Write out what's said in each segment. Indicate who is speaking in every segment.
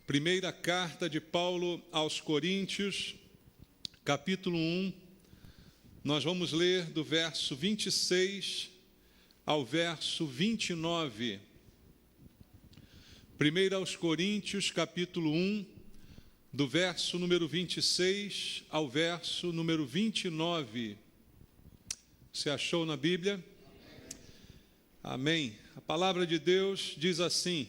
Speaker 1: Primeira carta de Paulo aos Coríntios, capítulo 1, nós vamos ler do verso 26 ao verso 29. Primeiro aos Coríntios, capítulo 1, do verso número 26 ao verso número 29. Você achou na Bíblia? Amém. A palavra de Deus diz assim: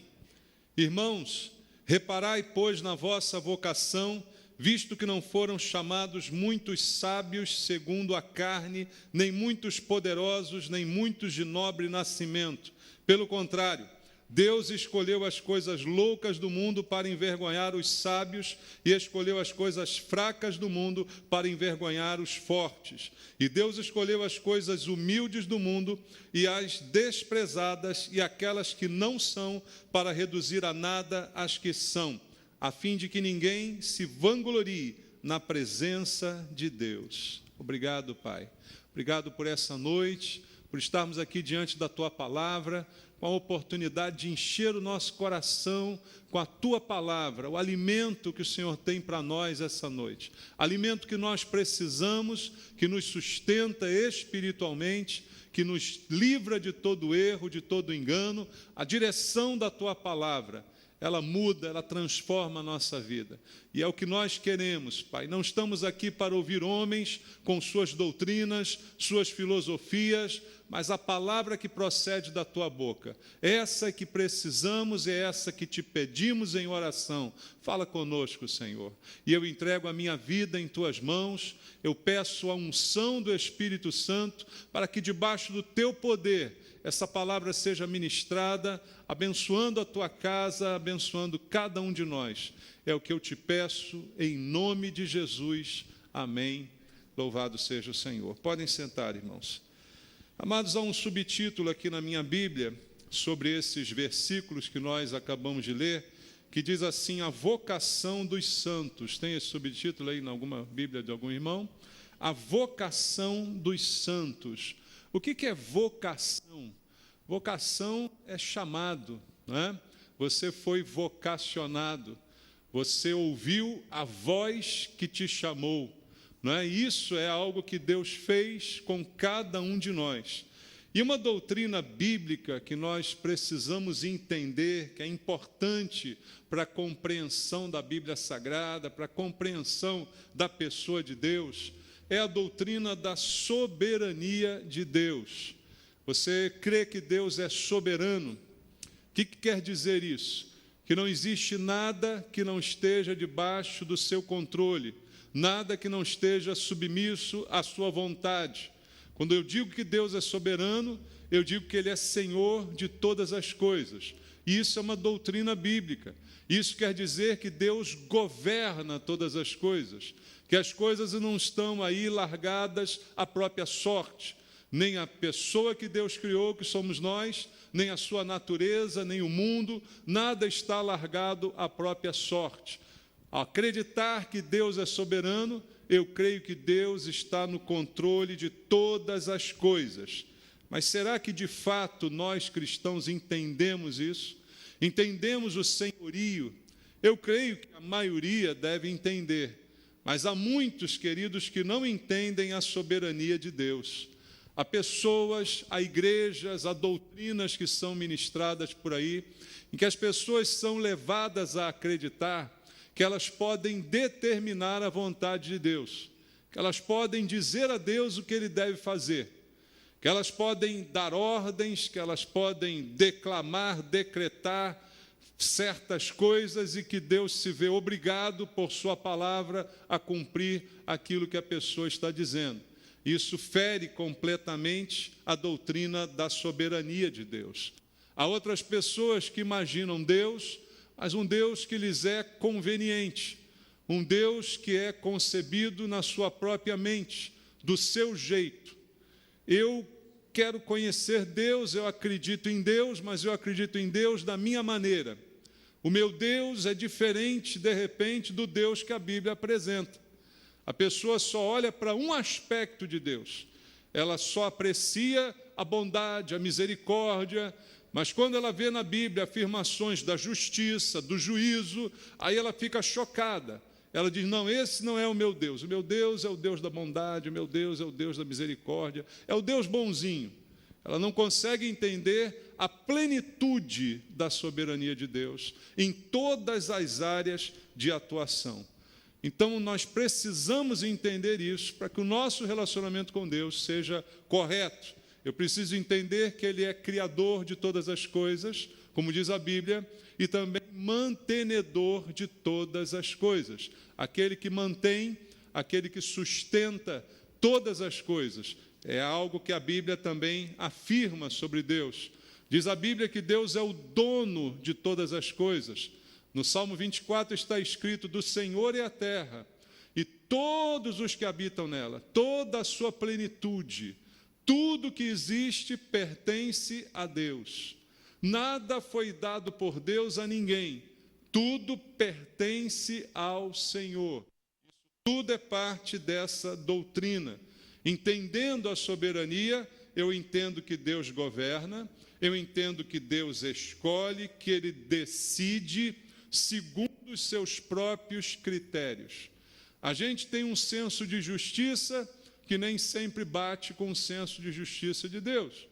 Speaker 1: Irmãos, reparai, pois, na vossa vocação, visto que não foram chamados muitos sábios segundo a carne, nem muitos poderosos, nem muitos de nobre nascimento. Pelo contrário, Deus escolheu as coisas loucas do mundo para envergonhar os sábios e escolheu as coisas fracas do mundo para envergonhar os fortes. E Deus escolheu as coisas humildes do mundo e as desprezadas e aquelas que não são para reduzir a nada as que são, a fim de que ninguém se vanglorie na presença de Deus. Obrigado, Pai. Obrigado por essa noite, por estarmos aqui diante da Tua palavra, com a oportunidade de encher o nosso coração com a Tua palavra, o alimento que o Senhor tem para nós essa noite. Alimento que nós precisamos, que nos sustenta espiritualmente, que nos livra de todo erro, de todo engano. A direção da Tua palavra, ela muda, ela transforma a nossa vida. E é o que nós queremos, Pai. Não estamos aqui para ouvir homens com suas doutrinas, suas filosofias, mas a palavra que procede da Tua boca. Essa que precisamos, é essa que te pedimos em oração. Fala conosco, Senhor. E eu entrego a minha vida em Tuas mãos. Eu peço a unção do Espírito Santo para que debaixo do Teu poder essa palavra seja ministrada, abençoando a Tua casa, abençoando cada um de nós. É o que eu te peço em nome de Jesus. Amém. Louvado seja o Senhor. Podem sentar, irmãos. Amados, há um subtítulo aqui na minha Bíblia sobre esses versículos que nós acabamos de ler, que diz assim: a vocação dos santos. Tem esse subtítulo aí em alguma Bíblia de algum irmão? A vocação dos santos. O que é vocação? Vocação é chamado, não é? Você foi vocacionado, você ouviu a voz que te chamou. Não é? Isso é algo que Deus fez com cada um de nós. E uma doutrina bíblica que nós precisamos entender, que é importante para a compreensão da Bíblia Sagrada, para a compreensão da pessoa de Deus, é a doutrina da soberania de Deus. Você crê que Deus é soberano? O que quer dizer isso? Que não existe nada que não esteja debaixo do seu controle, nada que não esteja submisso à sua vontade. Quando eu digo que Deus é soberano, eu digo que Ele é Senhor de todas as coisas. E isso é uma doutrina bíblica. Isso quer dizer que Deus governa todas as coisas, que as coisas não estão aí largadas à própria sorte, nem a pessoa que Deus criou, que somos nós, nem a sua natureza, nem o mundo, nada está largado à própria sorte. Ao acreditar que Deus é soberano, eu creio que Deus está no controle de todas as coisas. Mas será que de fato nós cristãos entendemos isso? Entendemos o senhorio? Eu creio que a maioria deve entender, mas há muitos, queridos, que não entendem a soberania de Deus. Há pessoas, há igrejas, há doutrinas que são ministradas por aí, em que as pessoas são levadas a acreditar que elas podem determinar a vontade de Deus, que elas podem dizer a Deus o que Ele deve fazer, que elas podem dar ordens, que elas podem declamar, decretar certas coisas e que Deus se vê obrigado, por sua palavra, a cumprir aquilo que a pessoa está dizendo. Isso fere completamente a doutrina da soberania de Deus. Há outras pessoas que imaginam Deus, mas um Deus que lhes é conveniente, um Deus que é concebido na sua própria mente, do seu jeito. Eu quero conhecer Deus, eu acredito em Deus, mas eu acredito em Deus da minha maneira. O meu Deus é diferente, de repente, do Deus que a Bíblia apresenta. A pessoa só olha para um aspecto de Deus. Ela só aprecia a bondade, a misericórdia, Mas quando ela vê na Bíblia afirmações da justiça, do juízo, aí ela fica chocada. Ela diz, não, esse não é o meu Deus é o Deus da bondade, o meu Deus é o Deus da misericórdia, é o Deus bonzinho. Ela não consegue entender a plenitude da soberania de Deus em todas as áreas de atuação. Então, nós precisamos entender isso para que o nosso relacionamento com Deus seja correto. Eu preciso entender que Ele é criador de todas as coisas, como diz a Bíblia, e também mantenedor de todas as coisas. Aquele que mantém, aquele que sustenta todas as coisas. É algo que a Bíblia também afirma sobre Deus. Diz a Bíblia que Deus é o dono de todas as coisas. No Salmo 24 está escrito, do Senhor é a terra, e todos os que habitam nela, toda a sua plenitude, tudo que existe pertence a Deus. Nada foi dado por Deus a ninguém, tudo pertence ao Senhor. Tudo é parte dessa doutrina. Entendendo a soberania, eu entendo que Deus governa, eu entendo que Deus escolhe, que Ele decide segundo os seus próprios critérios. A gente tem um senso de justiça que nem sempre bate com o senso de justiça de Deus.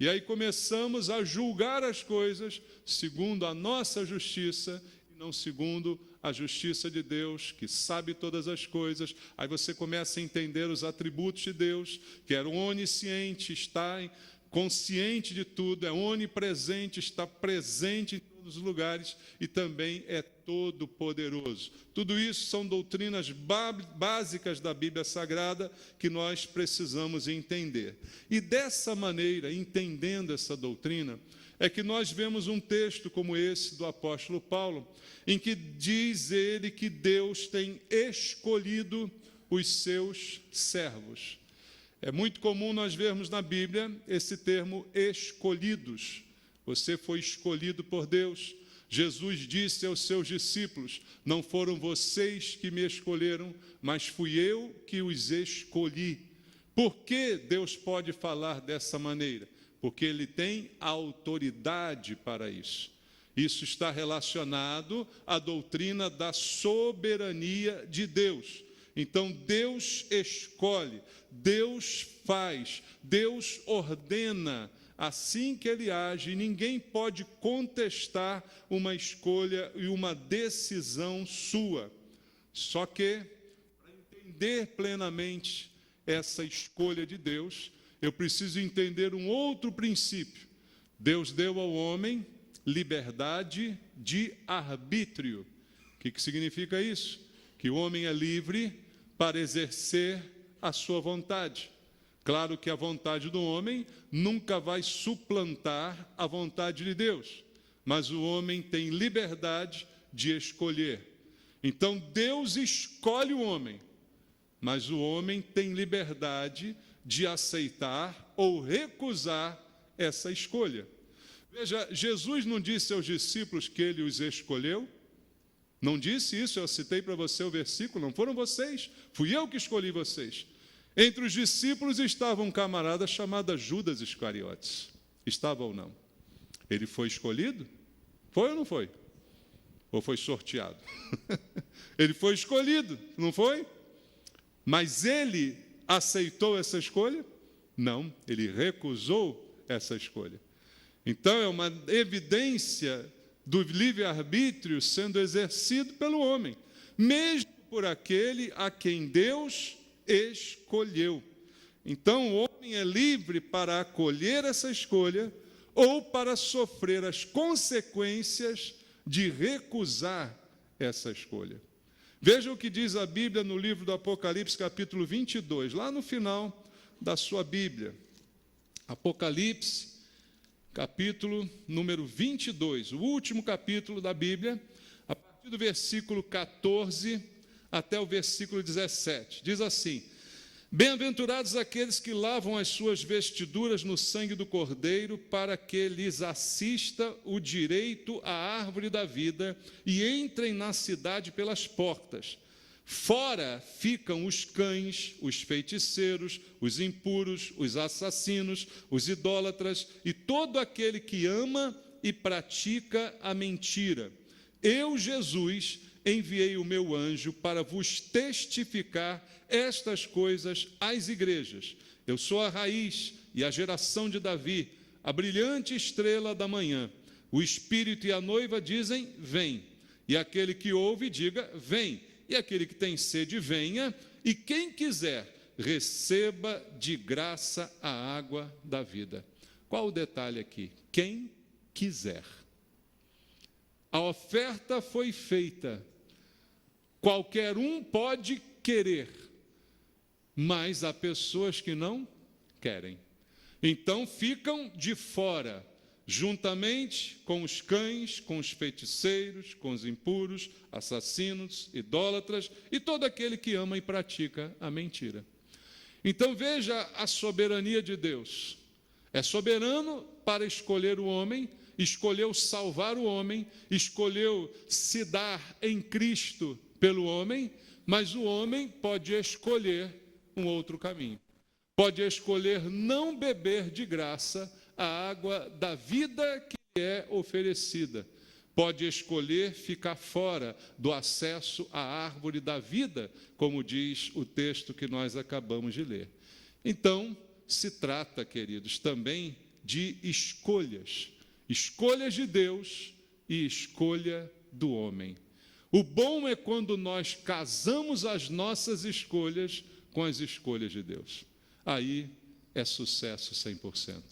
Speaker 1: E aí começamos a julgar as coisas segundo a nossa justiça e não segundo a justiça de Deus, que sabe todas as coisas. Aí você começa a entender os atributos de Deus, que é onisciente, está consciente de tudo, é onipresente, está presente em todos os lugares e também é todo poderoso. Tudo isso são doutrinas básicas da Bíblia Sagrada que nós precisamos entender. E dessa maneira, entendendo essa doutrina, é que nós vemos um texto como esse do apóstolo Paulo, em que diz ele que Deus tem escolhido os seus servos. É muito comum nós vermos na Bíblia esse termo escolhidos. Você foi escolhido por Deus. Jesus disse aos seus discípulos, não foram vocês que me escolheram, mas fui eu que os escolhi. Por que Deus pode falar dessa maneira? Porque Ele tem autoridade para isso. Isso está relacionado à doutrina da soberania de Deus. Então, Deus escolhe, Deus faz, Deus ordena, assim que Ele age, ninguém pode contestar uma escolha e uma decisão sua. Só que, para entender plenamente essa escolha de Deus, eu preciso entender um outro princípio. Deus deu ao homem liberdade de arbítrio. O que significa isso? Que o homem é livre para exercer a sua vontade. Claro que a vontade do homem nunca vai suplantar a vontade de Deus, mas o homem tem liberdade de escolher. Então Deus escolhe o homem, mas o homem tem liberdade de aceitar ou recusar essa escolha. Veja, Jesus não disse aos discípulos que Ele os escolheu? Não disse isso, eu citei para você o versículo, não foram vocês, fui eu que escolhi vocês. Entre os discípulos estava um camarada chamado Judas Iscariotes. Estava ou não? Ele foi escolhido? Foi ou não foi? Ou foi sorteado? Ele foi escolhido, não foi? Mas ele aceitou essa escolha? Não, ele recusou essa escolha. Então é uma evidência do livre-arbítrio sendo exercido pelo homem, mesmo por aquele a quem Deus escolheu. Então, o homem é livre para acolher essa escolha ou para sofrer as consequências de recusar essa escolha. Veja o que diz a Bíblia no livro do Apocalipse, capítulo 22, lá no final da sua Bíblia. Apocalipse, capítulo número 22, o último capítulo da Bíblia, a partir do versículo 14 até o versículo 17. Diz assim: bem-aventurados aqueles que lavam as suas vestiduras no sangue do Cordeiro, para que lhes assista o direito à árvore da vida e entrem na cidade pelas portas. Fora ficam os cães, os feiticeiros, os impuros, os assassinos, os idólatras e todo aquele que ama e pratica a mentira. Eu, Jesus, enviei o meu anjo para vos testificar estas coisas às igrejas. Eu sou a raiz e a geração de Davi, a brilhante estrela da manhã. O Espírito e a noiva dizem, vem. E aquele que ouve, diga, vem. E aquele que tem sede, venha. E quem quiser, receba de graça a água da vida. Qual o detalhe aqui? Quem quiser. A oferta foi feita. Qualquer um pode querer, mas há pessoas que não querem. Então ficam de fora, juntamente com os cães, com os feiticeiros, com os impuros, assassinos, idólatras e todo aquele que ama e pratica a mentira. Então veja a soberania de Deus. É soberano para escolher o homem, escolheu salvar o homem, escolheu se dar em Cristo pelo homem, mas o homem pode escolher um outro caminho. Pode escolher não beber de graça a água da vida que é oferecida. Pode escolher ficar fora do acesso à árvore da vida, como diz o texto que nós acabamos de ler. Então, se trata, queridos, também de escolhas. Escolhas de Deus e escolha do homem. O bom é quando nós casamos as nossas escolhas com as escolhas de Deus. Aí é sucesso 100%.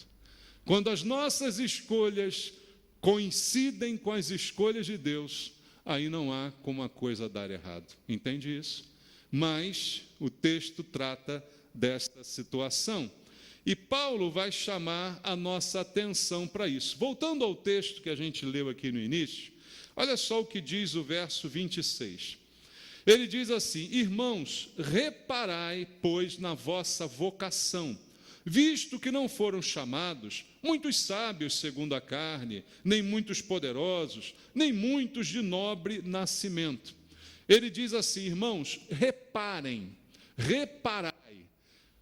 Speaker 1: Quando as nossas escolhas coincidem com as escolhas de Deus, aí não há como a coisa dar errado. Entende isso? Mas o texto trata desta situação. E Paulo vai chamar a nossa atenção para isso. Voltando ao texto que a gente leu aqui no início, olha só o que diz o verso 26. Ele diz assim: irmãos, reparai, pois, na vossa vocação, visto que não foram chamados muitos sábios segundo a carne, nem muitos poderosos, nem muitos de nobre nascimento. Ele diz assim: irmãos, reparem, reparai.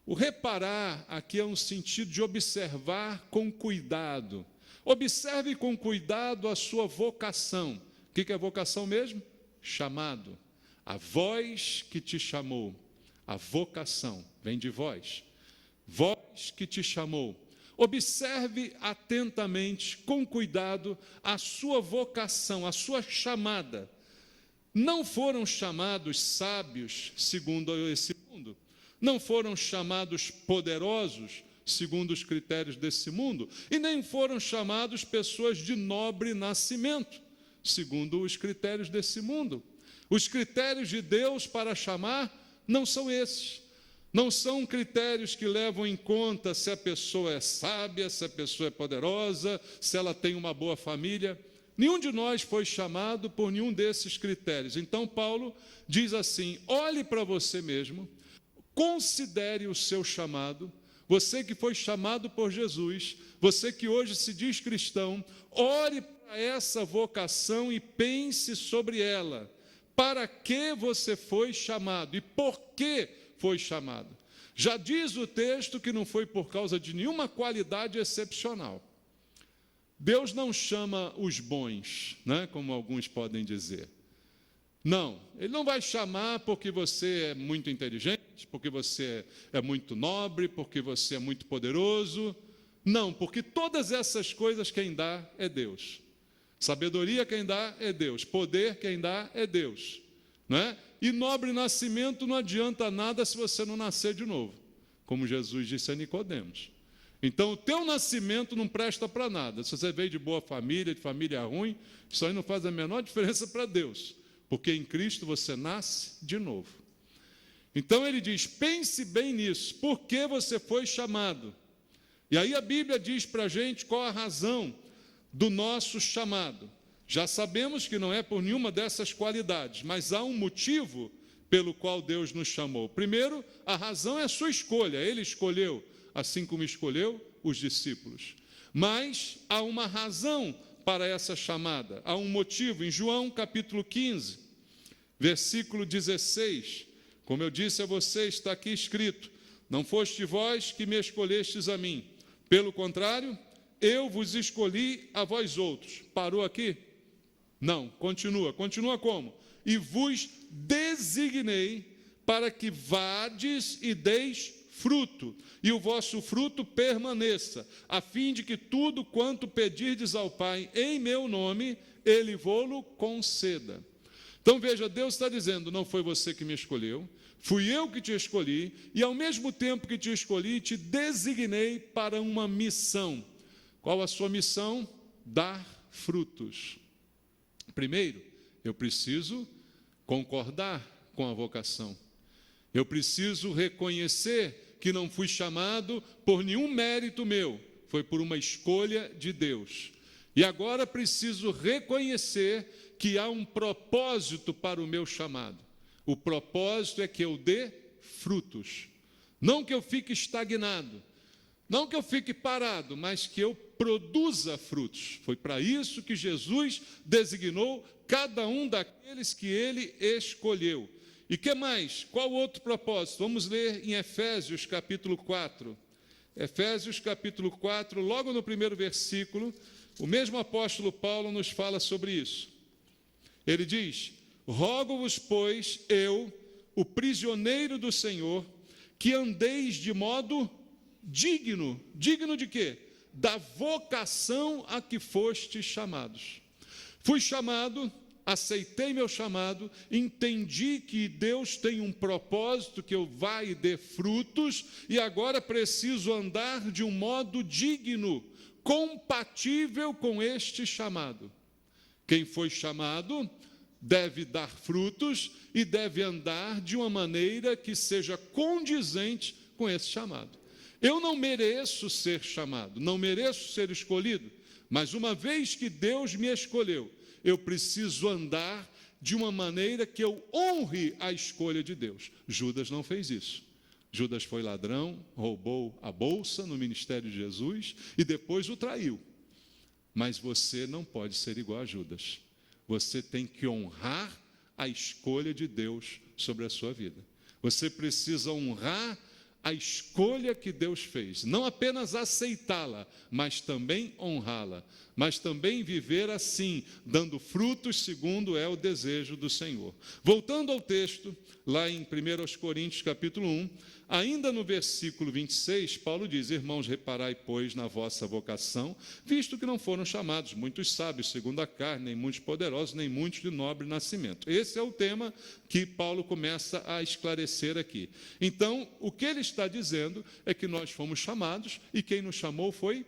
Speaker 1: O reparar aqui é um sentido de observar com cuidado. Observe com cuidado a sua vocação. O que é vocação mesmo? Chamado. A voz que te chamou. A vocação vem de voz. Voz que te chamou. Observe atentamente, com cuidado, a sua vocação, a sua chamada. Não foram chamados sábios segundo esse mundo. Não foram chamados poderosos, segundo os critérios desse mundo, e nem foram chamados pessoas de nobre nascimento, segundo os critérios desse mundo. Os critérios de Deus para chamar não são esses. Não são critérios que levam em conta se a pessoa é sábia, se a pessoa é poderosa, se ela tem uma boa família. Nenhum de nós foi chamado por nenhum desses critérios. Então, Paulo diz assim: olhe para você mesmo, considere o seu chamado, você que foi chamado por Jesus, você que hoje se diz cristão, ore para essa vocação e pense sobre ela. Para que você foi chamado e por que foi chamado? Já diz o texto que não foi por causa de nenhuma qualidade excepcional. Deus não chama os bons, né, como alguns podem dizer. Não, Ele não vai chamar porque você é muito inteligente, porque você é muito nobre, porque você é muito poderoso. Não, porque todas essas coisas quem dá é Deus. Sabedoria quem dá é Deus. Poder quem dá é Deus. Não é? E nobre nascimento não adianta nada se você não nascer de novo, como Jesus disse a Nicodemos. Então, o teu nascimento não presta para nada. Se você veio de boa família, de família ruim, isso aí não faz a menor diferença para Deus. Porque em Cristo você nasce de novo. Então ele diz, pense bem nisso, por que você foi chamado? E aí a Bíblia diz para a gente qual a razão do nosso chamado. Já sabemos que não é por nenhuma dessas qualidades, mas há um motivo pelo qual Deus nos chamou. Primeiro, a razão é a sua escolha, Ele escolheu, assim como escolheu os discípulos. Mas há uma razão para essa chamada, há um motivo. Em João capítulo 15, Versículo 16, como eu disse a vocês, está aqui escrito: não foste vós que me escolhestes a mim, pelo contrário, eu vos escolhi a vós outros. Parou aqui? Não, continua como? E vos designei para que vades e deis fruto, e o vosso fruto permaneça, a fim de que tudo quanto pedirdes ao Pai em meu nome, Ele vô-lo conceda. Então veja, Deus está dizendo: não foi você que me escolheu, fui eu que te escolhi, e ao mesmo tempo que te escolhi, te designei para uma missão. Qual a sua missão? Dar frutos. Primeiro, eu preciso concordar com a vocação. Eu preciso reconhecer que não fui chamado por nenhum mérito meu, foi por uma escolha de Deus. E agora preciso reconhecer que há um propósito para o meu chamado. O propósito é que eu dê frutos. Não que eu fique estagnado, não que eu fique parado, mas que eu produza frutos. Foi para isso que Jesus designou cada um daqueles que Ele escolheu. E que mais? Qual outro propósito? Vamos ler em Efésios capítulo 4. Efésios capítulo 4, logo no primeiro versículo, o mesmo apóstolo Paulo nos fala sobre isso. Ele diz: rogo-vos, pois, eu, o prisioneiro do Senhor, que andeis de modo digno. Digno de quê? Da vocação a que fostes chamados. Fui chamado, aceitei meu chamado, entendi que Deus tem um propósito, que eu vá e dê frutos, e agora preciso andar de um modo digno, compatível com este chamado. Quem foi chamado deve dar frutos e deve andar de uma maneira que seja condizente com esse chamado. Eu não mereço ser chamado, não mereço ser escolhido, mas uma vez que Deus me escolheu, eu preciso andar de uma maneira que eu honre a escolha de Deus. Judas não fez isso. Judas foi ladrão, roubou a bolsa no ministério de Jesus e depois o traiu. Mas você não pode ser igual a Judas. Você tem que honrar a escolha de Deus sobre a sua vida. Você precisa honrar a escolha que Deus fez, não apenas aceitá-la, mas também honrá-la, mas também viver assim, dando frutos segundo é o desejo do Senhor. Voltando ao texto, lá em 1 Coríntios capítulo 1, ainda no versículo 26, Paulo diz: irmãos, reparai, pois, na vossa vocação, visto que não foram chamados muitos sábios segundo a carne, nem muitos poderosos, nem muitos de nobre nascimento. Esse é o tema que Paulo começa a esclarecer aqui. Então, o que ele está dizendo é que nós fomos chamados, e quem nos chamou foi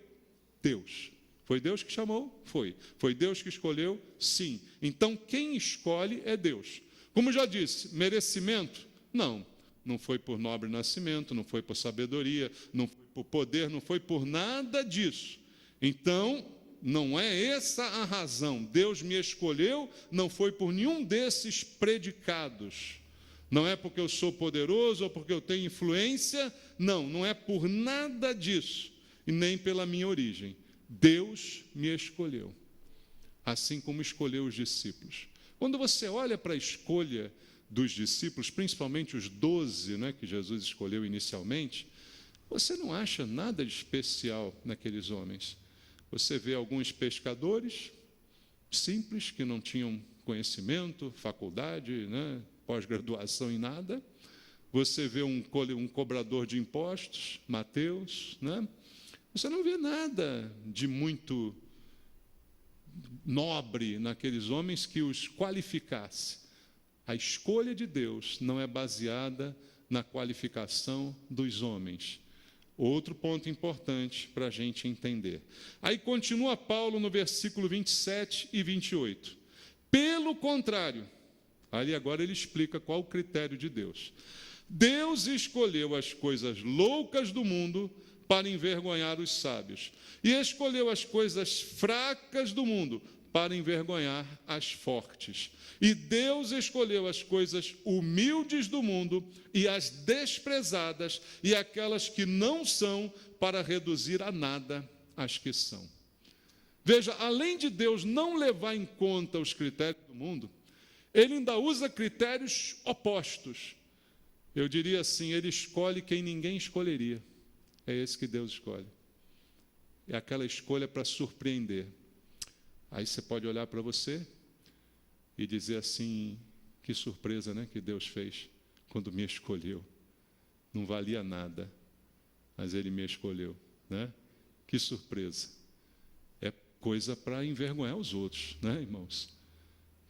Speaker 1: Deus. Foi Deus que chamou? Foi. Foi Deus que escolheu? Sim. Então, quem escolhe é Deus. Como já disse, merecimento? Não. Não foi por nobre nascimento, não foi por sabedoria, não foi por poder, não foi por nada disso. Então, não é essa a razão. Deus me escolheu, não foi por nenhum desses predicados. Não é porque eu sou poderoso ou porque eu tenho influência. Não, não é por nada disso. E nem pela minha origem. Deus me escolheu. Assim como escolheu os discípulos. Quando você olha para a escolha dos discípulos, principalmente os 12, né, que Jesus escolheu inicialmente, você não acha nada de especial naqueles homens. Você vê alguns pescadores simples, que não tinham conhecimento, faculdade, né, pós-graduação em nada. Você vê um cobrador de impostos, Mateus, né? Você não vê nada de muito nobre naqueles homens que os qualificasse. A escolha de Deus não é baseada na qualificação dos homens. Outro ponto importante para a gente entender. Aí continua Paulo no versículo 27 e 28. Pelo contrário, ali agora ele explica qual o critério de Deus. Deus escolheu as coisas loucas do mundo para envergonhar os sábios, e escolheu as coisas fracas do mundo para envergonhar as fortes. E Deus escolheu as coisas humildes do mundo e as desprezadas e aquelas que não são, para reduzir a nada as que são. Veja, além de Deus não levar em conta os critérios do mundo, ele ainda usa critérios opostos. Eu diria assim, ele escolhe quem ninguém escolheria. É esse que Deus escolhe. É aquela escolha para surpreender. Aí você pode olhar para você e dizer assim, que surpresa, né, que Deus fez quando me escolheu. Não valia nada, mas Ele me escolheu, né? Que surpresa. É coisa para envergonhar os outros, né, irmãos?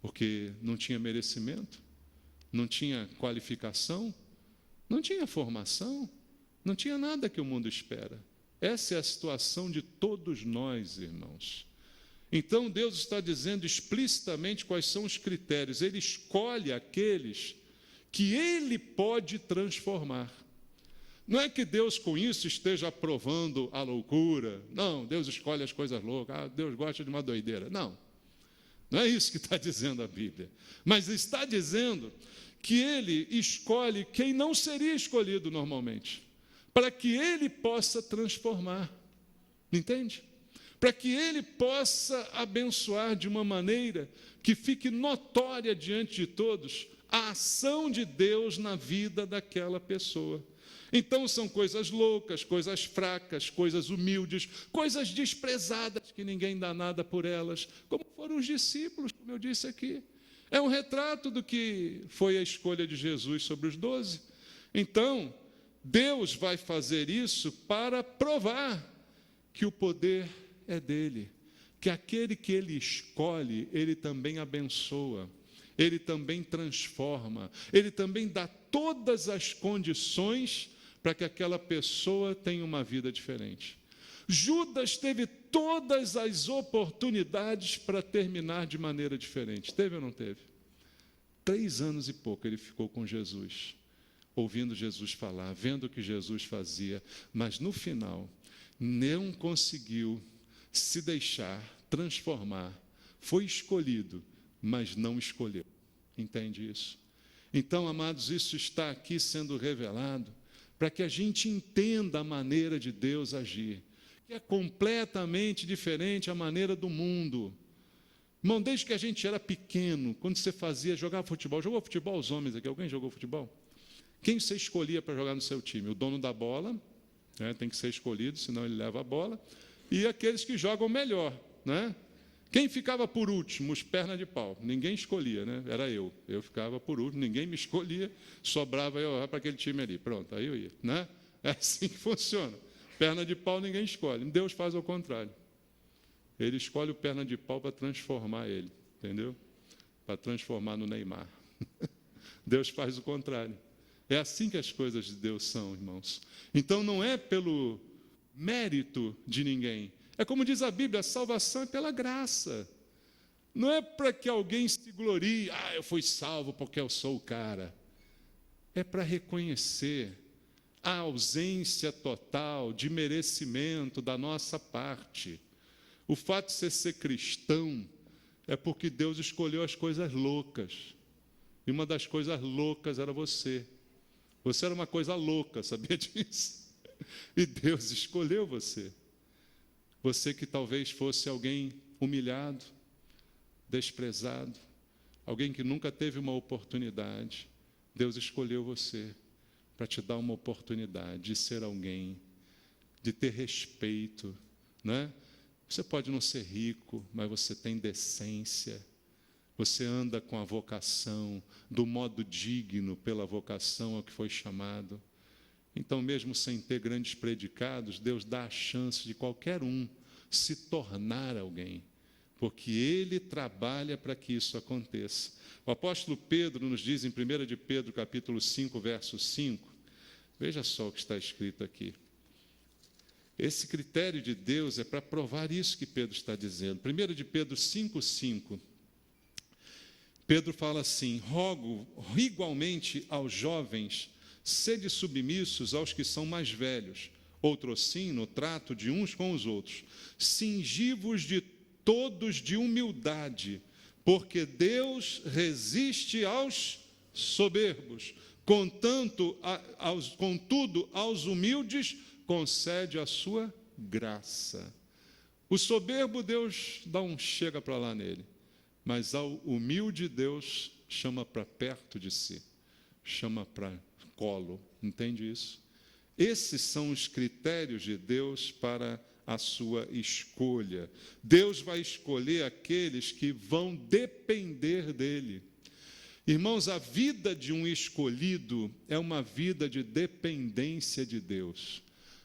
Speaker 1: Porque não tinha merecimento, não tinha qualificação, não tinha formação, não tinha nada que o mundo espera. Essa é a situação de todos nós, irmãos. Então, Deus está dizendo explicitamente quais são os critérios. Ele escolhe aqueles que Ele pode transformar. Não é que Deus, com isso, esteja aprovando a loucura. Não, Deus escolhe as coisas loucas. Ah, Deus gosta de uma doideira. Não, não é isso que está dizendo a Bíblia. Mas está dizendo que Ele escolhe quem não seria escolhido normalmente, para que Ele possa transformar. Entende? Para que Ele possa abençoar de uma maneira que fique notória diante de todos a ação de Deus na vida daquela pessoa. Então são coisas loucas, coisas fracas, coisas humildes, coisas desprezadas, que ninguém dá nada por elas, como foram os discípulos, como eu disse aqui. É um retrato do que foi a escolha de Jesus sobre os 12. Então, Deus vai fazer isso para provar que o poder é dele, que aquele que ele escolhe, ele também abençoa, ele também transforma, ele também dá todas as condições para que aquela pessoa tenha uma vida diferente. Judas teve todas as oportunidades para terminar de maneira diferente. Teve ou não teve? 3 anos e pouco ele ficou com Jesus, ouvindo Jesus falar, vendo o que Jesus fazia, mas no final não conseguiu se deixar transformar. Foi escolhido, mas não escolheu. Entende isso? Então, amados, isso está aqui sendo revelado para que a gente entenda a maneira de Deus agir, que é completamente diferente a maneira do mundo. Irmão, desde que a gente era pequeno, quando você jogava futebol, jogou futebol os homens aqui? Alguém jogou futebol? Quem você escolhia para jogar no seu time? O dono da bola, né, tem que ser escolhido, senão ele leva a bola, e aqueles que jogam melhor, né? Quem ficava por último? Os pernas de pau. Ninguém escolhia, né? Era eu. Eu ficava por último, ninguém me escolhia, sobrava eu para aquele time ali. Pronto, aí eu ia, né? É assim que funciona. Perna de pau ninguém escolhe. Deus faz ao contrário. Ele escolhe o perna de pau para transformar ele, entendeu? Para transformar no Neymar. Deus faz o contrário. É assim que as coisas de Deus são, irmãos. Então não é pelo mérito de ninguém. É como diz a Bíblia, a salvação é pela graça. Não é para que alguém se glorie, eu fui salvo porque eu sou o cara. É para reconhecer a ausência total de merecimento da nossa parte. O fato de você ser cristão é porque Deus escolheu as coisas loucas. E uma das coisas loucas era você. Você era uma coisa louca, sabia disso? E Deus escolheu você. Você que talvez fosse alguém humilhado, desprezado, alguém que nunca teve uma oportunidade, Deus escolheu você para te dar uma oportunidade de ser alguém, de ter respeito, né? Você pode não ser rico, mas você tem decência, você anda com a vocação, do modo digno pela vocação ao que foi chamado. Então, mesmo sem ter grandes predicados, Deus dá a chance de qualquer um se tornar alguém, porque Ele trabalha para que isso aconteça. O apóstolo Pedro nos diz em 1 de Pedro, capítulo 5, verso 5, veja só o que está escrito aqui. Esse critério de Deus é para provar isso que Pedro está dizendo. 1 de Pedro 5,5, Pedro fala assim: rogo igualmente aos jovens, sede submissos aos que são mais velhos, outrossim no trato de uns com os outros, cingi-vos de todos de humildade, porque Deus resiste aos soberbos, contudo aos humildes concede a sua graça. O soberbo, Deus dá um chega para lá nele. mas ao humilde Deus chama para perto de si, chama para colo, entende isso? Esses são os critérios de Deus para a sua escolha. Deus vai escolher aqueles que vão depender dele. Irmãos, a vida de um escolhido é uma vida de dependência de Deus.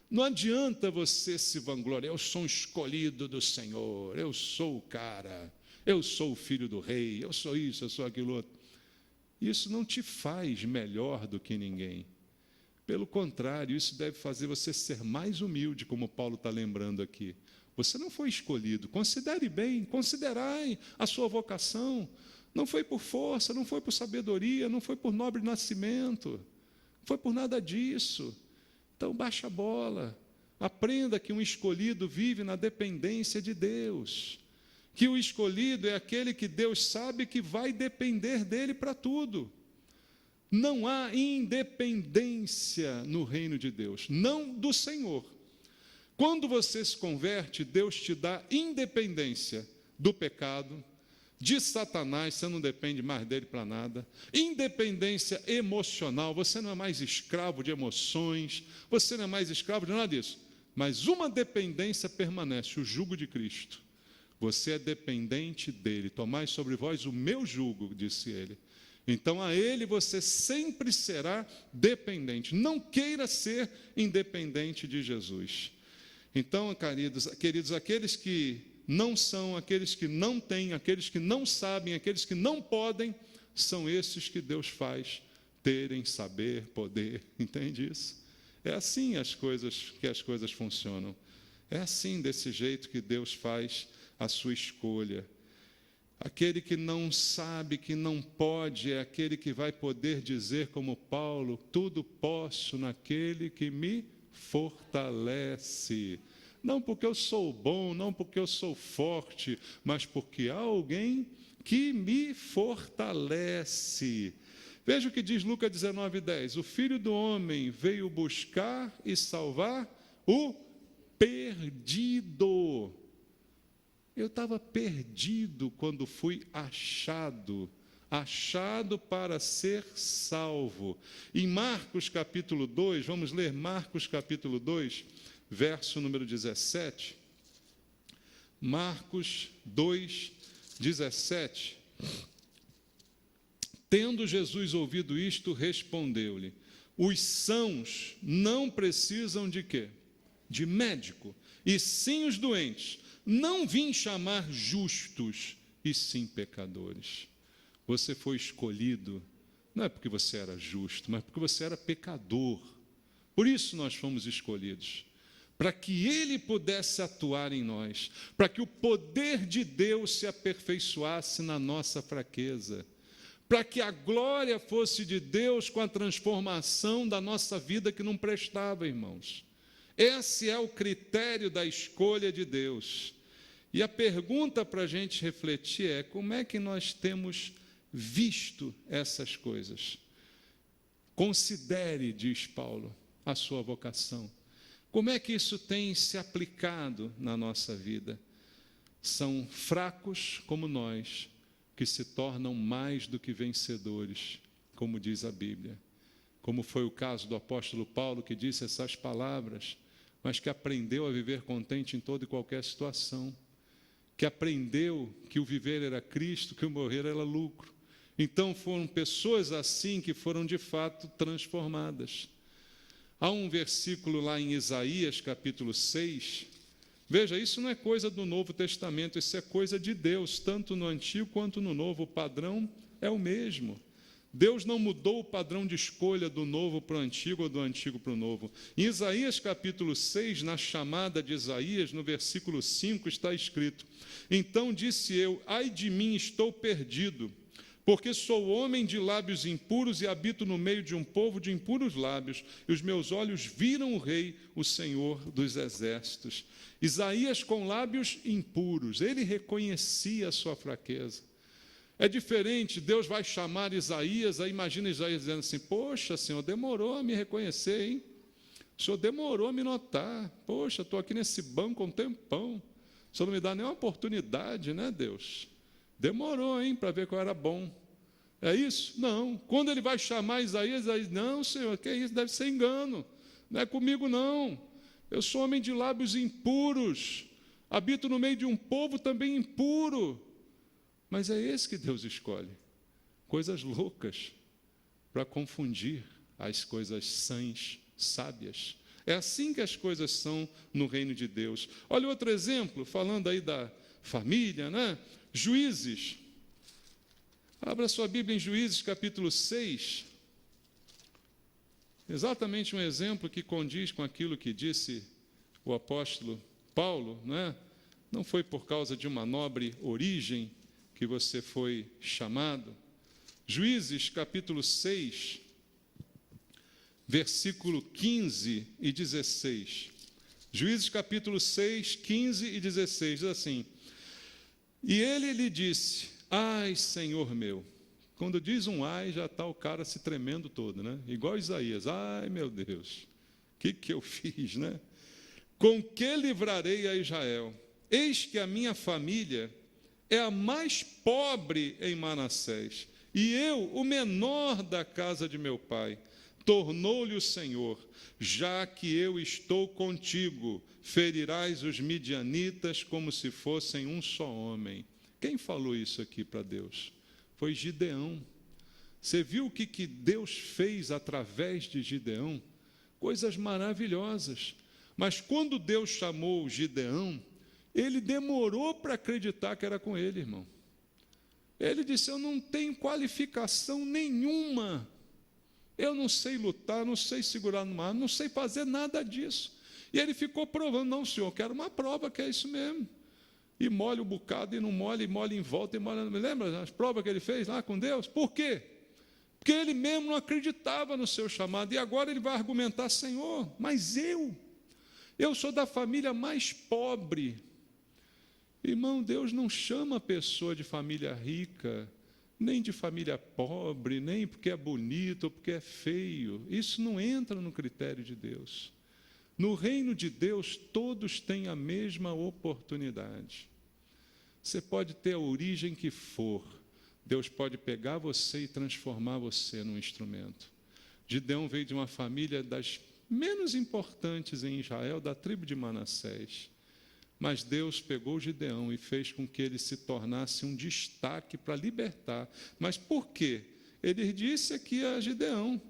Speaker 1: Não adianta você se vangloriar, eu sou um escolhido do Senhor, eu sou o cara, eu sou o filho do rei, eu sou isso, eu sou aquilo outro. Isso não te faz melhor do que ninguém. Pelo contrário, isso deve fazer você ser mais humilde, como Paulo está lembrando aqui. Você não foi escolhido, considere bem, considerai a sua vocação. Não foi por força, não foi por sabedoria, não foi por nobre nascimento, não foi por nada disso. Então, baixa a bola, aprenda que um escolhido vive na dependência de Deus, que o escolhido é aquele que Deus sabe que vai depender dele para tudo. Não há independência no reino de Deus, não do Senhor. Quando você se converte, Deus te dá independência do pecado, de Satanás, você não depende mais dele para nada. Independência emocional, você não é mais escravo de emoções, você não é mais escravo de nada disso. Mas uma dependência permanece, o jugo de Cristo. Você é dependente dele. Tomai sobre vós o meu jugo, disse ele. Então a ele você sempre será dependente. Não queira ser independente de Jesus. Então, queridos, aqueles que não são, aqueles que não têm, aqueles que não sabem, aqueles que não podem, são esses que Deus faz terem saber, poder. Entende isso? É assim que as coisas funcionam. É assim, desse jeito, que Deus faz a sua escolha. Aquele que não sabe, que não pode, é aquele que vai poder dizer, como Paulo, tudo posso naquele que me fortalece. Não porque eu sou bom, não porque eu sou forte, mas porque há alguém que me fortalece. Veja o que diz Lucas 19:10. O Filho do Homem veio buscar e salvar o perdido. Eu estava perdido quando fui achado para ser salvo. Em Marcos capítulo 2, vamos ler Marcos capítulo 2, verso número 17. Marcos 2, 17. Tendo Jesus ouvido isto, respondeu-lhe: os sãos não precisam de quê? De médico, e sim os doentes. Não vim chamar justos, e sim pecadores. Você foi escolhido, não é porque você era justo, mas porque você era pecador. Por isso nós fomos escolhidos, para que Ele pudesse atuar em nós, para que o poder de Deus se aperfeiçoasse na nossa fraqueza, para que a glória fosse de Deus com a transformação da nossa vida que não prestava, irmãos. Esse é o critério da escolha de Deus. E a pergunta para a gente refletir é: como é que nós temos visto essas coisas? Considere, diz Paulo, a sua vocação. Como é que isso tem se aplicado na nossa vida? São fracos como nós, que se tornam mais do que vencedores, como diz a Bíblia. Como foi o caso do apóstolo Paulo, que disse essas palavras, mas que aprendeu a viver contente em toda e qualquer situação, que aprendeu que o viver era Cristo, que o morrer era lucro. Então foram pessoas assim que foram de fato transformadas. Há um versículo lá em Isaías capítulo 6, veja, isso não é coisa do Novo Testamento, isso é coisa de Deus, tanto no Antigo quanto no Novo, o padrão é o mesmo. Deus não mudou o padrão de escolha do novo para o antigo ou do antigo para o novo. Em Isaías capítulo 6, na chamada de Isaías, no versículo 5, está escrito: então disse eu, ai de mim, estou perdido, porque sou homem de lábios impuros e habito no meio de um povo de impuros lábios, e os meus olhos viram o Rei, o Senhor dos exércitos. Isaías com lábios impuros, ele reconhecia a sua fraqueza. É diferente, Deus vai chamar Isaías, aí imagina Isaías dizendo assim: poxa, Senhor, demorou a me reconhecer, hein? O Senhor demorou a me notar. Poxa, estou aqui nesse banco há um tempão. O Senhor não me dá nenhuma oportunidade, né, Deus? Demorou, hein, para ver qual era bom. É isso? Não. Quando ele vai chamar Isaías, não, Senhor, que isso? Deve ser engano. Não é comigo, não. Eu sou homem de lábios impuros. Habito no meio de um povo também impuro. Mas é esse que Deus escolhe. Coisas loucas para confundir as coisas sãs, sábias. É assim que as coisas são no reino de Deus. Olha outro exemplo, falando aí da família, né? Juízes. Abra sua Bíblia em Juízes, capítulo 6. Exatamente um exemplo que condiz com aquilo que disse o apóstolo Paulo, né? Não foi por causa de uma nobre origem que você foi chamado. Juízes, capítulo 6, versículo 15 e 16. Juízes, capítulo 6, 15 e 16, diz assim: E ele lhe disse: Ai, Senhor meu. Quando diz um ai, já está o cara se tremendo todo, né? Igual Isaías. Ai, meu Deus, o que eu fiz, né? Com que livrarei a Israel? Eis que a minha família é a mais pobre em Manassés, e eu, o menor da casa de meu pai. Tornou-lhe o Senhor: já que eu estou contigo, ferirás os midianitas como se fossem um só homem. Quem falou isso aqui para Deus? Foi Gideão. Você viu o que Deus fez através de Gideão? Coisas maravilhosas. Mas quando Deus chamou Gideão, ele demorou para acreditar que era com ele, irmão. Ele disse: eu não tenho qualificação nenhuma. Eu não sei lutar, não sei segurar numa arma, não sei fazer nada disso. E ele ficou provando: não, Senhor, eu quero uma prova, que é isso mesmo. E molha o bocado, e não molha, e molha em volta, e molha... Me lembra as provas que ele fez lá com Deus? Por quê? Porque ele mesmo não acreditava no seu chamado. E agora ele vai argumentar: Senhor, mas eu sou da família mais pobre. Irmão, Deus não chama a pessoa de família rica, nem de família pobre, nem porque é bonito ou porque é feio. Isso não entra no critério de Deus. No reino de Deus, todos têm a mesma oportunidade. Você pode ter a origem que for, Deus pode pegar você e transformar você num instrumento. Gideão veio de uma família das menos importantes em Israel, da tribo de Manassés. Mas Deus pegou Gideão e fez com que ele se tornasse um destaque para libertar. Mas por quê? Ele disse aqui a Gideão: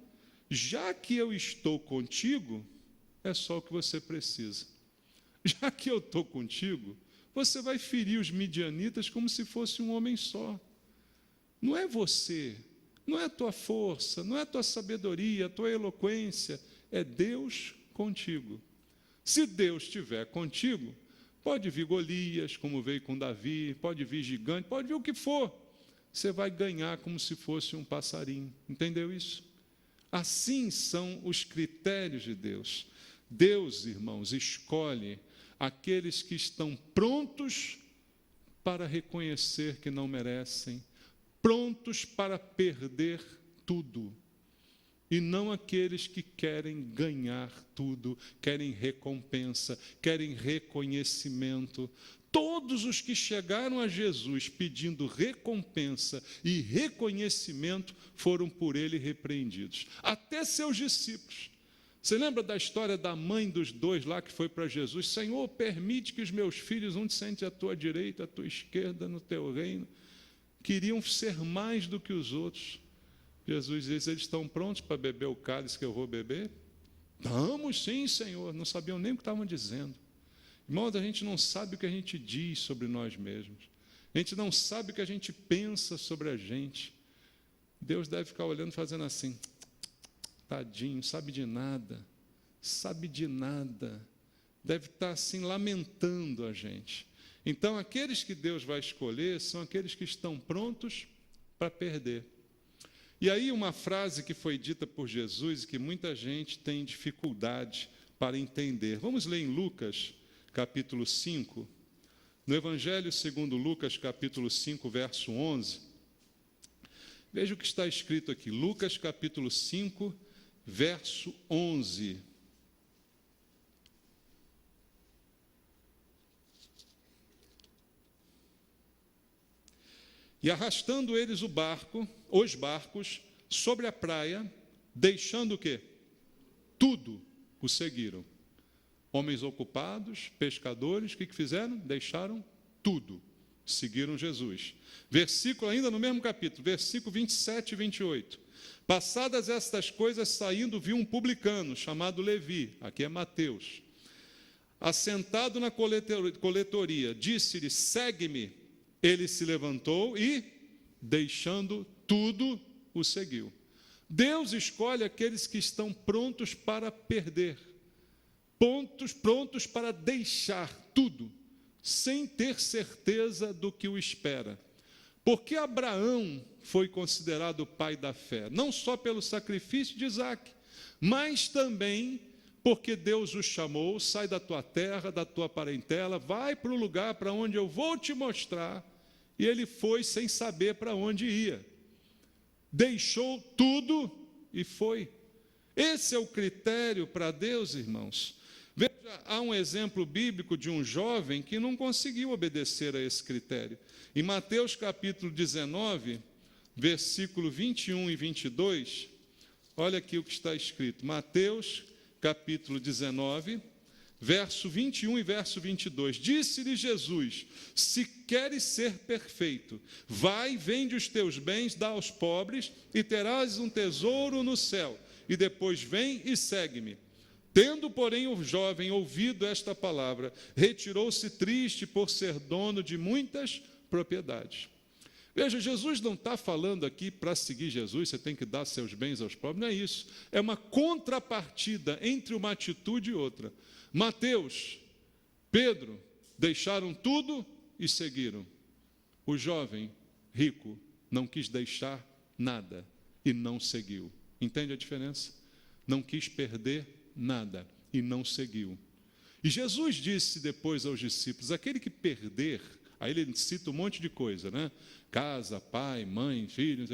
Speaker 1: já que eu estou contigo, é só o que você precisa. Já que eu estou contigo, você vai ferir os midianitas como se fosse um homem só. Não é você, não é a tua força, não é a tua sabedoria, a tua eloquência, é Deus contigo. Se Deus estiver contigo, pode vir Golias, como veio com Davi, pode vir gigante, pode vir o que for. Você vai ganhar como se fosse um passarinho. Entendeu isso? Assim são os critérios de Deus. Deus, irmãos, escolhe aqueles que estão prontos para reconhecer que não merecem, prontos para perder tudo. E não aqueles que querem ganhar tudo, querem recompensa, querem reconhecimento. Todos os que chegaram a Jesus pedindo recompensa e reconhecimento foram por ele repreendidos. Até seus discípulos. Você lembra da história da mãe dos dois lá que foi para Jesus? Senhor, permite que os meus filhos, um sente à tua direita, à tua esquerda, no teu reino. Queriam ser mais do que os outros. Jesus diz: eles estão prontos para beber o cálice que eu vou beber? Vamos sim, Senhor. Não sabiam nem o que estavam dizendo. Irmãos, a gente não sabe o que a gente diz sobre nós mesmos. A gente não sabe o que a gente pensa sobre a gente. Deus deve ficar olhando, fazendo assim: tadinho, sabe de nada. Deve estar assim lamentando a gente. Então, aqueles que Deus vai escolher são aqueles que estão prontos para perder. E aí uma frase que foi dita por Jesus e que muita gente tem dificuldade para entender. Vamos ler em Lucas, capítulo 5. No Evangelho segundo Lucas, capítulo 5, verso 11. Veja o que está escrito aqui. Lucas, capítulo 5, verso 11. E arrastando eles os barcos, sobre a praia, deixando o quê? Tudo o seguiram. Homens ocupados, pescadores, o que fizeram? Deixaram tudo, seguiram Jesus. Versículo ainda no mesmo capítulo, versículo 27 e 28. Passadas estas coisas, saindo, viu um publicano, chamado Levi, aqui é Mateus, assentado na coletoria, disse-lhe, segue-me. Ele se levantou e, deixando tudo, o seguiu. Deus escolhe aqueles que estão prontos para perder, prontos para deixar tudo, sem ter certeza do que o espera. Porque Abraão foi considerado o pai da fé, não só pelo sacrifício de Isaque, mas também porque Deus o chamou, sai da tua terra, da tua parentela, vai para o lugar para onde eu vou te mostrar, e ele foi sem saber para onde ia. Deixou tudo e foi. Esse é o critério para Deus, irmãos. Veja, há um exemplo bíblico de um jovem que não conseguiu obedecer a esse critério. Em Mateus capítulo 19, versículo 21 e 22, olha aqui o que está escrito. Mateus capítulo 19, verso 21 e verso 22. Disse-lhe Jesus, se queres ser perfeito, vai, vende os teus bens, dá aos pobres, e terás um tesouro no céu, e depois vem e segue-me. Tendo, porém, o jovem ouvido esta palavra, retirou-se triste por ser dono de muitas propriedades. Veja, Jesus não está falando aqui para seguir Jesus, você tem que dar seus bens aos pobres, não é isso. É uma contrapartida entre uma atitude e outra. Mateus, Pedro, deixaram tudo e seguiram. O jovem rico não quis deixar nada e não seguiu. Entende a diferença? Não quis perder nada e não seguiu. E Jesus disse depois aos discípulos, aquele que perder, aí ele cita um monte de coisa, né? Casa, pai, mãe, filho,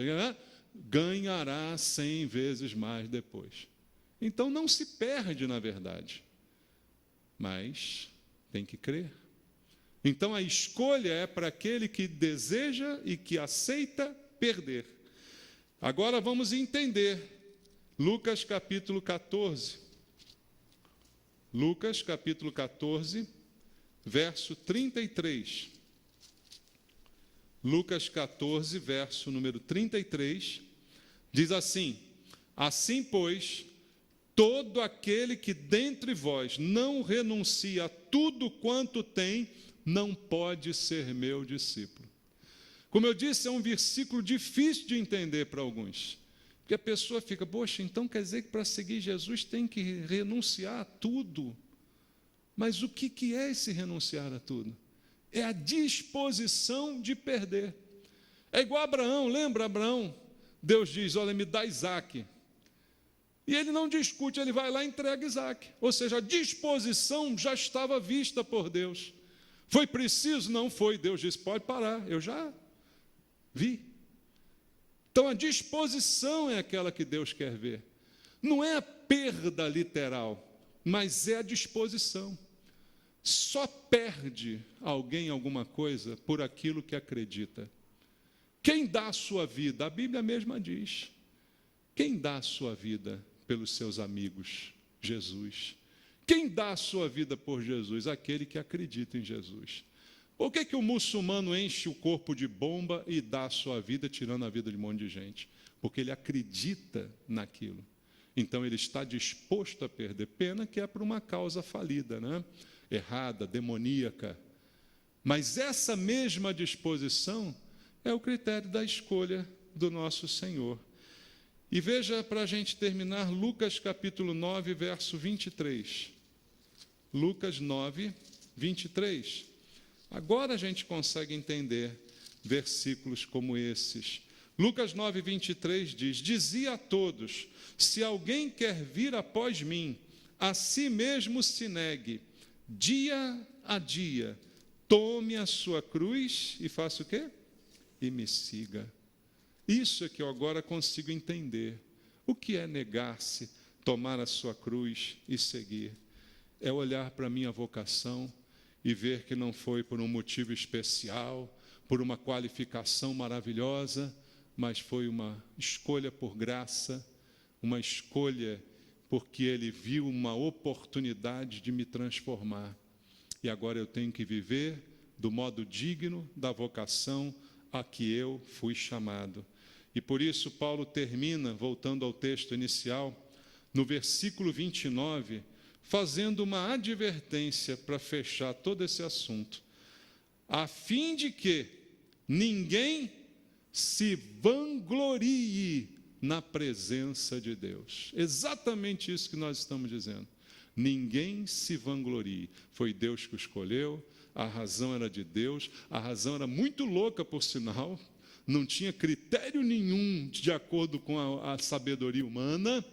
Speaker 1: ganhará 100 vezes mais depois. Então não se perde na verdade, mas tem que crer. Então a escolha é para aquele que deseja e que aceita perder. Agora vamos entender Lucas capítulo 14. Lucas capítulo 14, verso 33. Lucas 14, verso número 33, diz assim, assim, pois, todo aquele que dentre vós não renuncia a tudo quanto tem, não pode ser meu discípulo. Como eu disse, é um versículo difícil de entender para alguns. Porque a pessoa fica, poxa, então quer dizer que para seguir Jesus tem que renunciar a tudo. Mas o que é esse renunciar a tudo? É a disposição de perder. É igual a Abraão, lembra Abraão? Deus diz, olha, me dá Isaque. E ele não discute, ele vai lá e entrega Isaque. Ou seja, a disposição já estava vista por Deus. Foi preciso? Não foi. Deus disse, pode parar, eu já vi. Então, a disposição é aquela que Deus quer ver. Não é a perda literal, mas é a disposição. Só perde alguém alguma coisa por aquilo que acredita. Quem dá a sua vida? A Bíblia mesma diz. Quem dá a sua vida pelos seus amigos? Jesus. Quem dá a sua vida por Jesus? Aquele que acredita em Jesus. Por que o muçulmano enche o corpo de bomba e dá a sua vida, tirando a vida de um monte de gente? Porque ele acredita naquilo. Então, ele está disposto a perder. Pena que é por uma causa falida, né? Errada, demoníaca. Mas essa mesma disposição é o critério da escolha do nosso Senhor. E veja, para a gente terminar, Lucas capítulo 9, verso 23. Lucas 9, 23. Agora a gente consegue entender versículos como esses. Lucas 9, 23 diz, dizia a todos, se alguém quer vir após mim, a si mesmo se negue, dia a dia, tome a sua cruz e faça o quê? E me siga. Isso é que eu agora consigo entender. O que é negar-se, tomar a sua cruz e seguir? É olhar para a minha vocação e ver que não foi por um motivo especial, por uma qualificação maravilhosa, mas foi uma escolha por graça, uma escolha porque Ele viu uma oportunidade de me transformar. E agora eu tenho que viver do modo digno da vocação a que eu fui chamado. E por isso Paulo termina, voltando ao texto inicial, no versículo 29, fazendo uma advertência para fechar todo esse assunto, a fim de que ninguém se vanglorie na presença de Deus. Exatamente isso que nós estamos dizendo. Ninguém se vanglorie. Foi Deus que o escolheu, a razão era de Deus, a razão era muito louca, por sinal, não tinha critério nenhum de acordo com a sabedoria humana,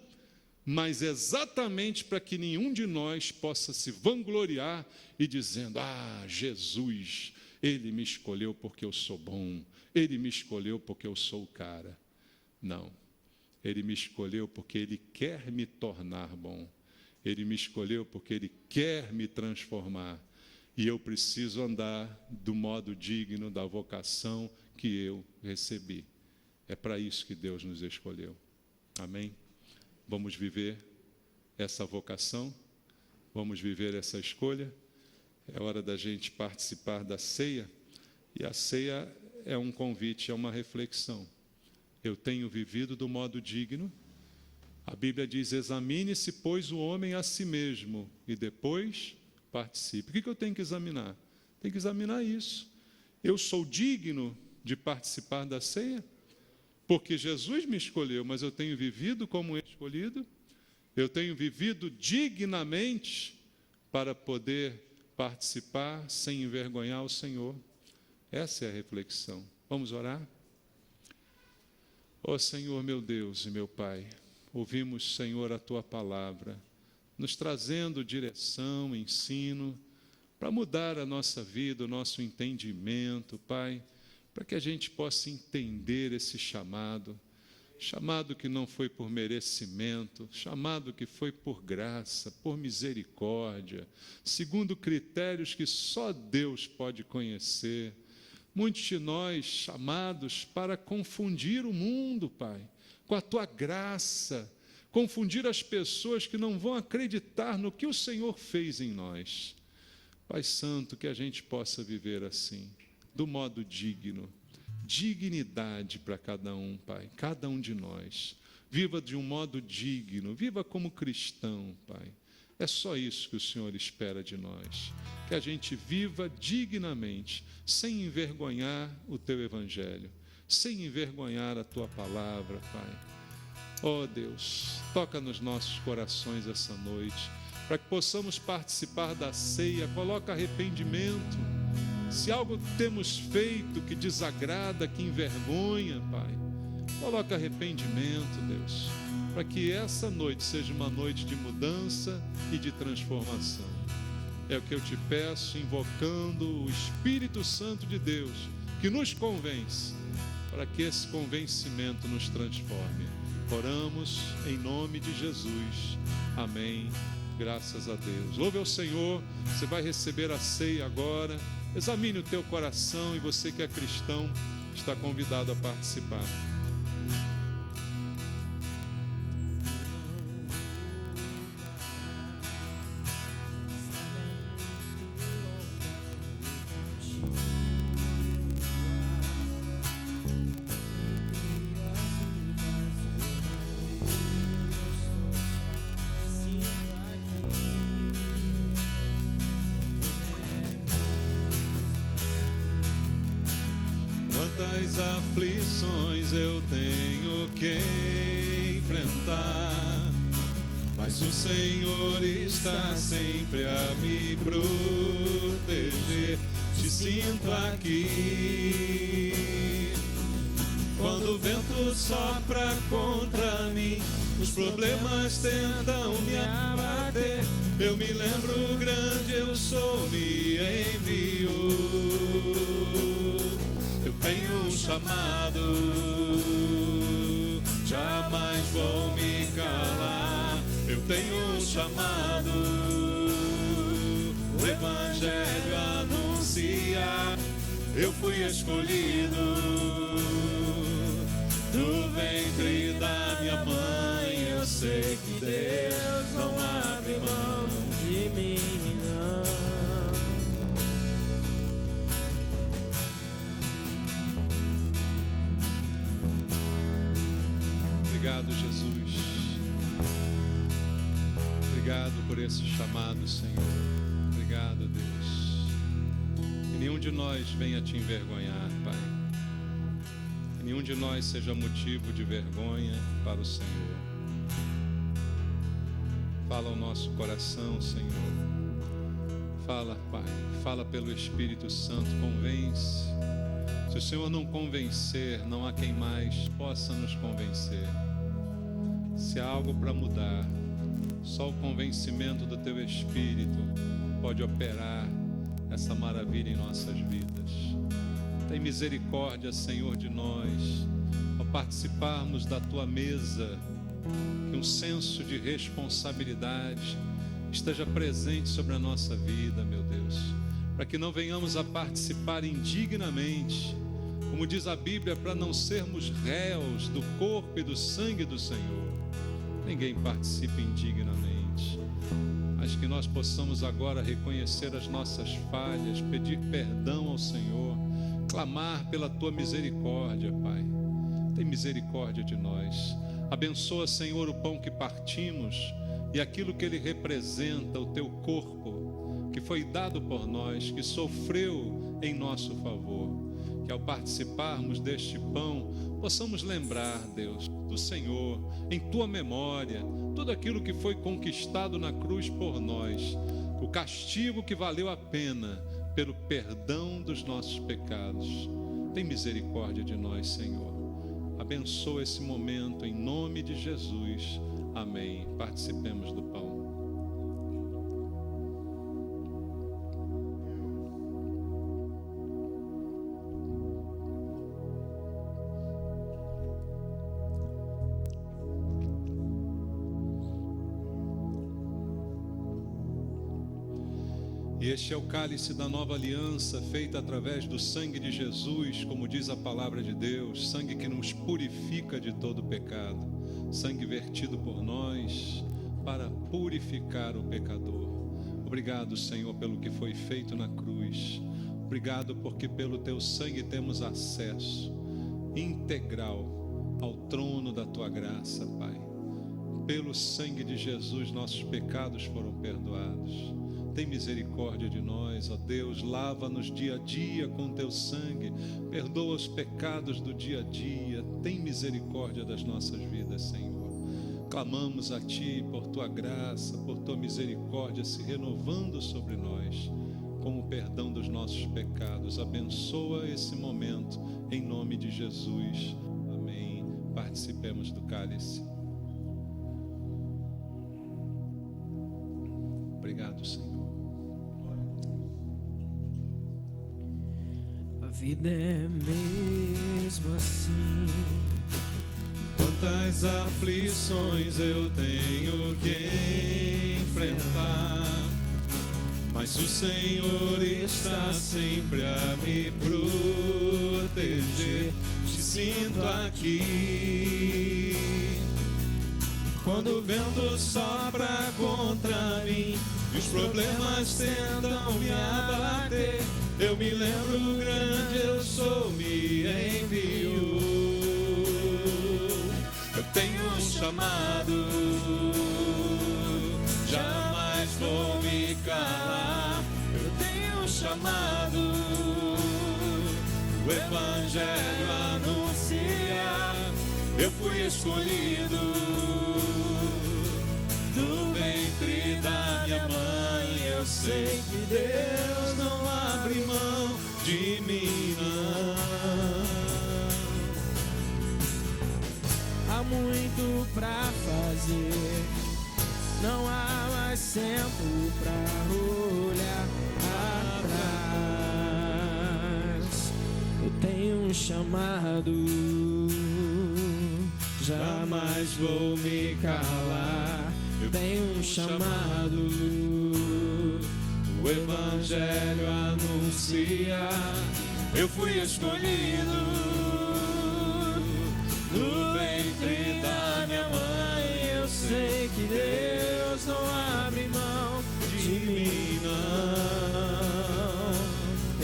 Speaker 1: mas exatamente para que nenhum de nós possa se vangloriar e dizendo, Jesus, Ele me escolheu porque eu sou bom, Ele me escolheu porque eu sou o cara. Não, Ele me escolheu porque Ele quer me tornar bom, Ele me escolheu porque Ele quer me transformar, e eu preciso andar do modo digno da vocação que eu recebi. É para isso que Deus nos escolheu. Amém? Vamos viver essa vocação, vamos viver essa escolha. É hora da gente participar da ceia, e a ceia é um convite, é uma reflexão. Eu tenho vivido do modo digno. A Bíblia diz, examine-se, pois, o homem a si mesmo, e depois participe. O que eu tenho que examinar? Tenho que examinar isso. Eu sou digno de participar da ceia? Porque Jesus me escolheu, mas eu tenho vivido como escolhido? Eu tenho vivido dignamente para poder participar sem envergonhar o Senhor? Essa é a reflexão. Vamos orar? Ó Senhor, meu Deus e meu Pai, ouvimos, Senhor, a Tua palavra, nos trazendo direção, ensino, para mudar a nossa vida, o nosso entendimento, Pai, para que a gente possa entender esse chamado que não foi por merecimento, chamado que foi por graça, por misericórdia, segundo critérios que só Deus pode conhecer. Muitos de nós chamados para confundir o mundo, Pai, com a Tua graça, confundir as pessoas que não vão acreditar no que o Senhor fez em nós. Pai Santo, que a gente possa viver assim, do modo digno, dignidade para cada um, Pai, cada um de nós. Viva de um modo digno, viva como cristão, Pai. É só isso que o Senhor espera de nós, que a gente viva dignamente, sem envergonhar o Teu Evangelho, sem envergonhar a Tua palavra, Pai. Ó Deus, toca nos nossos corações essa noite, para que possamos participar da ceia. Coloca arrependimento. Se algo temos feito que desagrada, que envergonha, Pai, coloca arrependimento, Deus, para que essa noite seja uma noite de mudança e de transformação. É o que eu te peço, invocando o Espírito Santo de Deus, que nos convence, para que esse convencimento nos transforme. Oramos em nome de Jesus. Amém. Graças a Deus. Louve ao Senhor. Você vai receber a ceia agora. Examine o teu coração, e você que é cristão está convidado a participar. Quantas aflições eu tenho que enfrentar, mas o Senhor está sempre a me proteger. Te sinto aqui. Quando o vento sopra contra mim, os problemas tentam me abater, eu me lembro, grande eu sou, me enviou. Eu tenho um chamado, jamais vou me calar. Eu tenho um chamado, o Evangelho anunciar. eu fui escolhido. Do ventre da minha mãe, eu sei que Deus não abre mão de mim, não. Obrigado, Jesus. Obrigado por esse chamado, Senhor. Obrigado, Deus. Que nenhum de nós venha te envergonhar, Pai. Que nenhum de nós seja motivo de vergonha para o Senhor. Fala ao nosso coração, Senhor. Fala, Pai. Fala pelo Espírito Santo. Convence. Se o Senhor não convencer, não há quem mais possa nos convencer. Se há algo para mudar, só o convencimento do Teu Espírito pode operar essa maravilha em nossas vidas. Tem misericórdia, Senhor, de nós, ao participarmos da Tua mesa, que um senso de responsabilidade esteja presente sobre a nossa vida, meu Deus, para que não venhamos a participar indignamente, como diz a Bíblia, para não sermos réus do corpo e do sangue do Senhor. Ninguém participa indignamente, mas que nós possamos agora reconhecer as nossas falhas, pedir perdão ao Senhor, clamar pela Tua misericórdia, Pai. Tem misericórdia de nós. Abençoa, Senhor, o pão que partimos e aquilo que ele representa, o Teu corpo, que foi dado por nós, que sofreu em nosso favor. Que ao participarmos deste pão, possamos lembrar, Deus, do Senhor, em Tua memória, tudo aquilo que foi conquistado na cruz por nós, o castigo que valeu a pena pelo perdão dos nossos pecados. Tem misericórdia de nós, Senhor. Abençoa esse momento, em nome de Jesus. Amém. Participemos do pão. E este é o cálice da nova aliança, feita através do sangue de Jesus, como diz a palavra de Deus, sangue que nos purifica de todo pecado, sangue vertido por nós para purificar o pecador. Obrigado, Senhor, pelo que foi feito na cruz. Obrigado porque pelo Teu sangue temos acesso integral ao trono da Tua graça, Pai. Pelo sangue de Jesus, nossos pecados foram perdoados. Tem misericórdia de nós, ó Deus, lava-nos dia a dia com Teu sangue, perdoa os pecados do dia a dia, tem misericórdia das nossas vidas, Senhor. Clamamos a Ti por Tua graça, por Tua misericórdia se renovando sobre nós, como o perdão dos nossos pecados. Abençoa esse momento, em nome de Jesus. Amém. Participemos do cálice. Obrigado, Senhor.
Speaker 2: A vida é mesmo assim.
Speaker 1: Quantas aflições eu tenho que enfrentar, mas o Senhor está sempre a me proteger. Te sinto aqui. Quando o vento sopra contra mim e os problemas tentam me abater, eu me lembro, grande eu sou, me enviou. Eu tenho um chamado, jamais vou me calar. Eu tenho um chamado, o Evangelho anunciar. Eu fui escolhido do ventre da minha mãe. Eu sei que Deus não abre mão de mim, não.
Speaker 2: Há muito pra fazer, não há mais tempo pra olhar atrás. Eu tenho um chamado, jamais vou me calar. Eu tenho um chamado, o Evangelho anuncia. eu fui escolhido no ventre da minha mãe. Eu sei que Deus não abre mão de mim, não.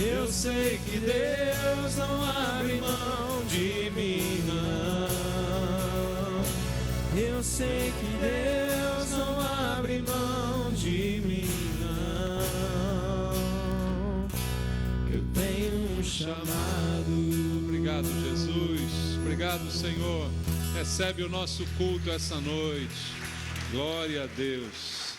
Speaker 2: Eu sei que Deus não abre mão de mim, não. Eu sei que Deus não abre mão de mim, não. Eu tenho um chamado.
Speaker 1: Obrigado, Jesus. Obrigado, Senhor. Recebe o nosso culto essa noite. Glória a Deus.